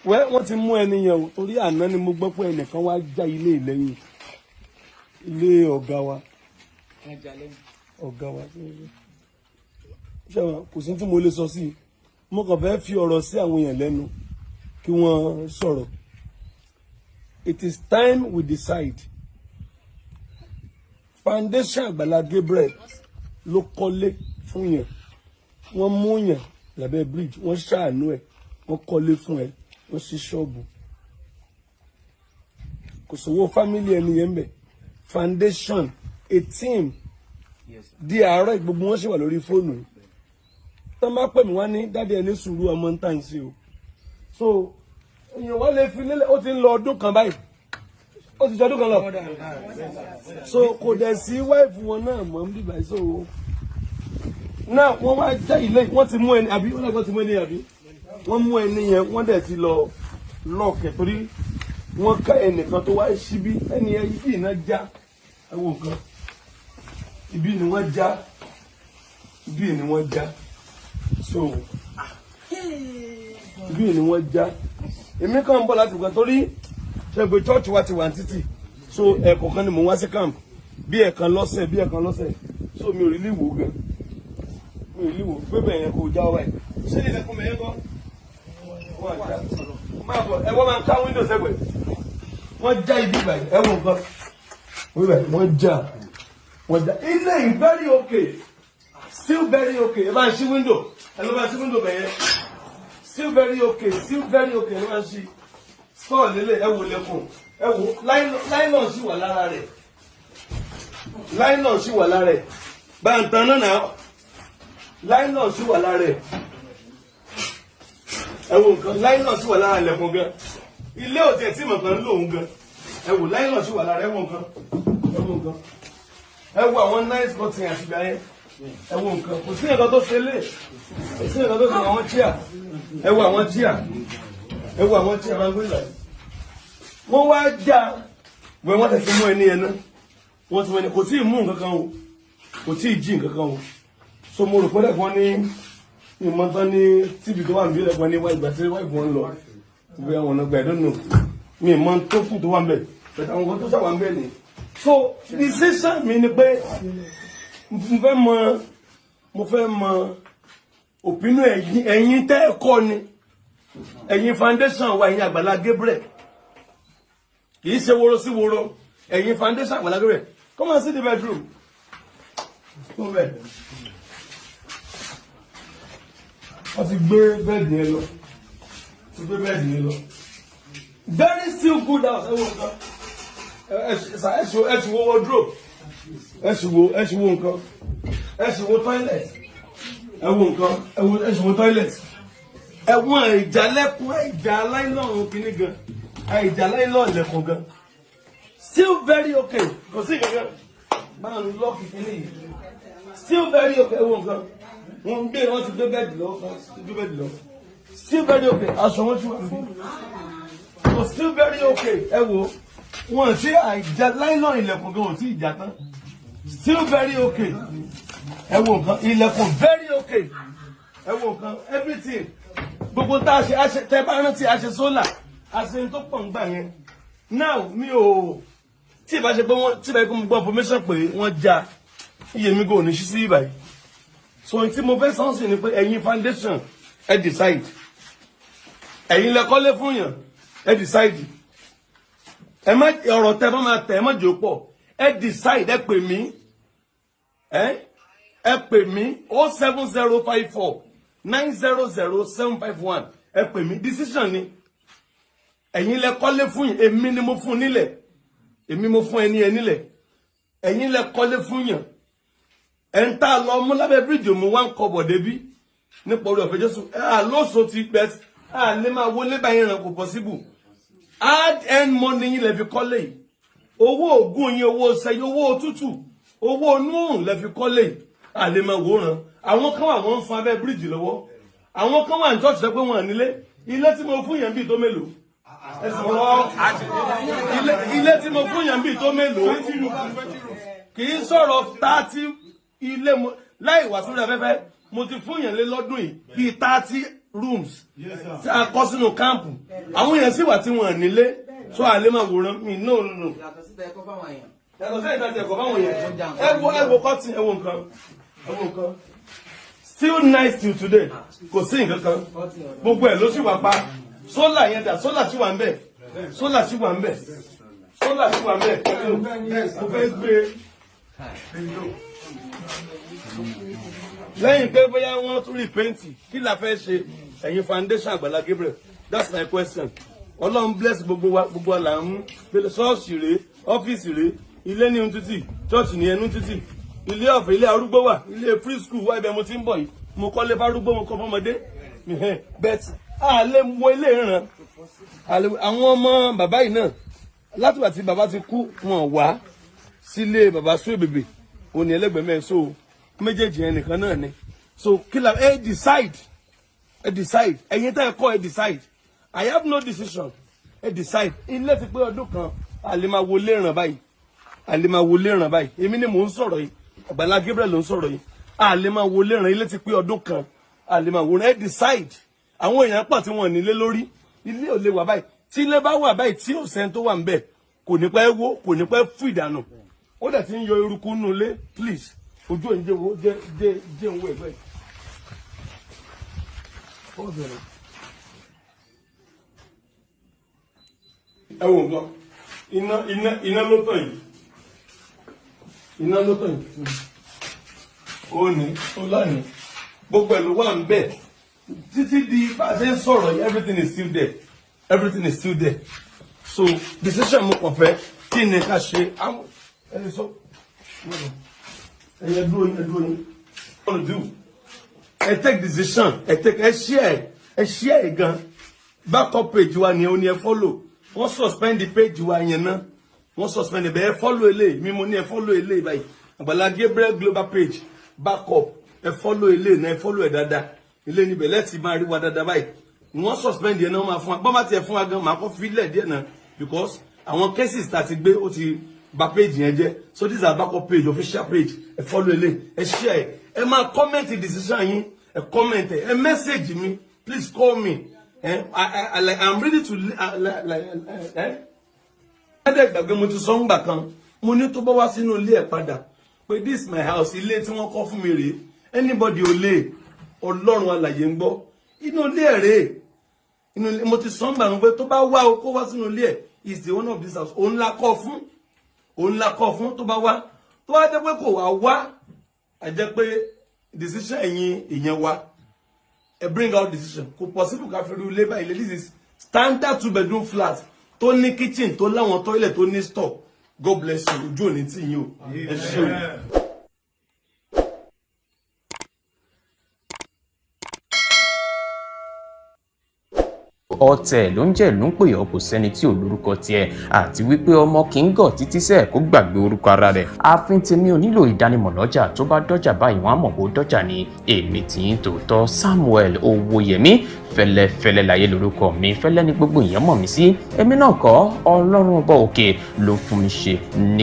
wọ́n ti mú ẹni yẹn o torí àná ni mo gbọ́ pé ẹnìkan wá já ilé ìlẹ́yìn ilé ọ̀gá wa kò sí tí mo lè sọ sí i mo kàn fẹ́ fi ọ̀rọ̀ sí àwọn èèyàn lẹ́nu kí wọ́n sọ̀rọ̀. It is time we decide. Foundation Agbala Gabriel ló kọ́lé fún yẹn wọ́n mú yẹn lábẹ́ bridge wọ́n ṣàánú ẹ̀ wọ́n kọ́lé fún ẹ wọ́n ṣí ṣọ́ọ̀bù kò sówó family ẹni yẹn bẹ̀ foundation a team di àárọ̀ gbogbo wọn ṣì wà lórí fóònù yìí tó máa pè mí wá ní dáadé ẹni sùúrù ọmọ ń tàn sí o so èèyàn wọ́n lè fi lélẹ̀ ó ti ń lọ ọdún kan báyìí ó ti jọ ọdún kan lọ so kò dẹ̀ sí wáìfù wọn náà mọ̀ ń bíbá so náà wọ́n wá já ilé wọ́n ti mú ẹni àbí wọ́n lọ́gbọ́n ti mú ẹni àbí wọ́n mú ẹni yẹn wọ́n dẹ̀ ti lọ lọ́ọ̀kẹ́ torí wọ́n ká ẹnìkan tó wá síbí ẹni yẹn ibi iná já ẹwọ nǹkan ibi ni wọ́n já ibi ni wọ́n já so ibi ni wọ́n já èmi kàn ń bọ̀ láti gbà torí ṣẹ́gbẹ́ church wa ti wà ní títì so ẹ̀kọ̀ọ̀kan ni mò ń wá sí camp bí ẹ̀kan lọ́sẹ̀ so mi ò rí líwò gan mi ò líwò gbébẹ̀ yẹn kò já ọ báyìí ṣé ní ilẹ̀kùn mẹ́yẹn kọ́ máa bọ̀ ẹ wọ́n máa ń ká windows ẹgbẹ̀ wọ́n já ibi ìbàjẹ́ ẹ wọ́n nǹkan wọ́n já ilé yìí very okay still very okay ẹ bá ń ṣí window ẹ ló bá ń ṣí window bẹ̀yẹn still very okay ẹ ló bá ń ṣí store lélẹ̀ ẹ wò lẹ́kùn ẹ wò nylon sì wà lára rẹ̀ bá ń tan náà nylon sì wà lára rẹ̀ ẹ wò nǹkan nylon sì wà lára lẹ́kùn gan ilé òtí ẹ̀ tí mọ̀ kan lóhun gan ẹ wò nylon sì wà lára ẹ wò nǹkan ẹ wò àwọn nice cotton àti ìgbà yẹn ẹ wò nǹkan kò sí nǹkan tó ṣe lé kò sí nǹkan tó ṣe àwọn chair ẹ wò àwọn chair máa ń gbé ìlànà wọ́n wá já wọ́n wọ́n tẹ̀sí mú ẹni ẹ̀nà wọ́n ti wọ́n kò tí ì mú nǹkan kan o kò tí ì jí nǹkan kan o so mo rò pé lẹ́kọ̀ọ́ ní ìmọ̀tán ní tíbi tó wà níbi lẹ́kọ̀ọ́ ní ìgbà tí wáìfù wọn lọ ìgbé àwọn ọ̀nà gbẹ̀dọ̀ nù mi ìmọ̀ tó kù tó wà ń bẹ̀ bẹ̀tẹ̀ àwọn kan tó ṣàwà ń bẹ̀ ni so decision mi ni pé mo fẹ́ mọ opinion ẹ̀yin tẹ́ ẹ̀kọ́ ni ẹ̀yin foundation wa ẹ̀yin Agbala Gabriel kìí ṣe woro sí woro ẹ̀yin foundation Agbala Gabriel come and see the bedroom come bed wọ́n ti gbé bẹ́ẹ̀dì yẹn lọ very still good house ẹ̀ṣù wo wardrobe ẹ̀ṣù wo nǹkan ẹ̀ṣù wo toilet ẹ̀ṣù wo toilet ẹ̀wọ̀n ìjà láìlọ́run kìíní gan ìjà láìlọ́run lẹ́kùn gan still very okay kò sí kankan máa ń lọ́ọ̀kì kìíní yìí still very okay ẹ̀wọ̀n gan wọ́n ti gbé bẹ́ẹ̀dì lọ still very okay aṣọ wọn ti wà níbí so still very okay ẹ wo wọn ti àìjà láìlọ́run ilẹ̀kùn gan ò tí ìjà tán still very okay ẹ wo nǹkan ilẹ̀kùn very okay ẹ wo nǹkan everything gbogbo tá a ṣe tẹ bá rántí a ṣe sólà a ṣe tó pọ̀ ń gbà yẹn now mi ò tí ìbá ṣe pé wọ́n tí ìbá ṣe pé mo gbọ́ information pé wọ́n já iye mi kò ní ṣí sí ìbàyí so tí mo fẹ́ sọ́n sí ni pé ẹ̀yin foundation ẹ decide ẹ̀yin lẹ kọ́lé fún yàn ẹ decide ẹ má ọ̀rọ̀ tẹ bá máa tẹ̀ ẹ má jò pọ̀ ẹ decide ẹ pè mí ẹ pè mí 07054 9000751 ẹ pè mí decision ni ẹ̀yin lẹ kọ́lé fún yín èmi ni mo fún nílẹ̀ èmi mo fún ẹni ẹ nílẹ̀ ẹ̀yin lẹ kọ́lé fún yàn ẹ̀ ń tà lọ mú lábẹ́ bíríjì mo wá ń kọbọ̀ débí nípa orí ọ̀fẹ́ Jésù lóṣù ti pẹ́ lè máa wọlé báyìí ràn kò possible hard earned money yín lẹ fi kọ́lé yìí owó ògùn yín owó ṣẹyìn owó òtútù owó núùn lẹ fi kọ́lé yìí lè máa wòran àwọn kan wà wọ́n ń fún abẹ́ bíríjì lọ́wọ́ àwọn kan wà ní church sọ pé wọ́n nílé ilé tí mo fún yàn bíi tó mélòó ilé tí mo fún yàn bíi tó mélòó kì í sọ̀rọ̀ 30 ilé láì wà sórí afẹ́fẹ́ mo ti fún yàn lé lọ́dún yìí bíi rooms tí a kọ́ sínú káàmpù àwọn èèyàn sì wà tí wọ́n nílé so àlè máa wòran mi no. yàtọ̀ sí ẹ̀kọ́ fáwọn èèyàn. yàtọ̀ sí ẹ̀kọ́ fáwọn èèyàn ẹ̀wọ̀ kọ́tì ẹ̀wọ̀ nǹkan still nice till today kò sí nǹkan kan gbogbo ẹ̀ ló sì wà pa sólà yẹn dà sólà sì wà ń bẹ̀ sólà sì wà ń bẹ̀ sólà sì wà ń bẹ̀ kò fẹ́ gbé lẹ́yìn pé bóyá wọ́n tún rí pẹ́ǹtì kí la fẹ́ ṣe ẹ̀yin foundation Agbala Gabriel that's my question ọlọ́run bless gbogbo wa là ń pèlè ṣọ́ọ̀ṣì rèé ọ́fíìsì rèé ilé ní ntútì chọ́ọ̀chì ní ẹnu títì ilé ọ̀fẹ́ ilé arúgbó wà ilé free school wà ibẹ̀ mo ti ń bọ̀ yìí mo kọ́lé fárúgbó mo kọ́ fọmọdé bet a lè mọ ilé ìran àwọn ọmọ bàbá yìí náà látìgbà tí bàbá ti kú wọn wá sílé bàbá sún èbèbè òní ẹlẹgbẹmẹ so méjèèjì yẹn nìkan náà ni so kí la decide ẹ̀yin tẹ́ ẹ kọ́ decide I have no decision decide ilé ti pé ọdún kan àlè máa wọlé ìràn báyìí èmi ni mò ń sọ̀rọ̀ yìí Agbala Gabriel ló ń sọ̀rọ̀ yìí àlè máa wọlé ìràn ilé ti pé ọdún kan àlè máa wọlé decide àwọn èèyàn pọ̀ tí wọ́n nílé lórí ilé ò lè wà báyìí tí ilé bá wà báyìí tí ò sẹ́ni tó wà ń bẹ̀ kò ní pẹ́ wó kò ní pẹ́ fún ìdànù ó dẹ̀ ti ń yọ eruku nù lé please ojú òyìnbó wo jẹ́ owó ẹ̀gbẹ́ yìí. ẹ wò nǹkan iná ló tàn yìí ó ní ó lánìí gbogbo ẹ̀ ló wà ń bẹ̀ títí di bá a ṣe ń sọ̀rọ̀ yìí everything is still there so decision mo kàn fẹ́ kí ni ká ṣe àwọn ẹni sọ ẹyẹ dúró yín what to do ẹ take decision ẹ share gan backup page wa ni ó ní ẹ follow wọ́n suspend the page wa yẹn náà wọ́n suspend bẹ́ẹ̀ ẹ follow eléyìí mímú ní ẹ follow eléyìí báyìí Agbala Gabriel global page backup ẹ follow eléyìí náà ẹ follow ẹ dáadáa ilé níbẹ̀ lẹ́tì máa rí wa dáadáa báyìí wọ́n suspend yẹn náà wọ́n máa fún wa bọ́n bá tiẹ̀ fún wa gan máa kọ́ fílẹ̀ díẹ̀ náà because àwọn cases tá a ti gbé ó ti bà page yẹn jẹ́ so this is our backup page official page ẹ follow eléyìí ẹ share ẹ máa comment decision yín ẹ comment ẹ message mi please call me I'm ready to ẹ̀ẹ́dẹ̀ gbàgbé mo ti sọ ń gbà kan mo ní tó bá wá sínú ilé ẹ̀ padà pé this is my house ilé tí wọ́n kọ́ fún mi rèé anybody ò lè ọlọ́run alàyè ń gbọ́ inú ilé ẹ̀ rèé inú ilé mo ti sọ ń gbà wọn pé tó bá wá o kó wá sínú ilé ẹ̀ is the owner of this house òun la kọ́ fún tó bá wá tó wá jẹ́ pé kò wá a jẹ́ pé decision ìyẹn wá ẹ bring out decision kò possible ká fi ru ilé báyìí this is standard 2-bedroom flat tó ní kitchen tó láwọn toilet tó ní store God bless you ojú òní tí yín o ẹ ṣé o. ọ̀tẹ̀ ló ń jẹ́ ló ń pè ọ́ kò sẹ́ni tí ò lórúkọ tiẹ̀ àti wípé ọmọ kì í gọ̀ títí sẹ́ẹ̀ kó gbàgbé orúkọ ara rẹ̀ ààfin tèmi ò nílò ìdánimọ̀ lọ́jà tó bá dọ́jà báyìí wọ́n á mọ̀ bó dọ́jà ni èmi tí ń tòótọ́ Samuel Owóyẹmí fẹ́lẹ́fẹ́lẹ́ láyé lórúkọ mi fẹ́lẹ́ ní gbogbo èèyàn mọ̀ mí sí èmi náà kọ́ Ọlọ́run ọba òkè ló fún mi ṣe ní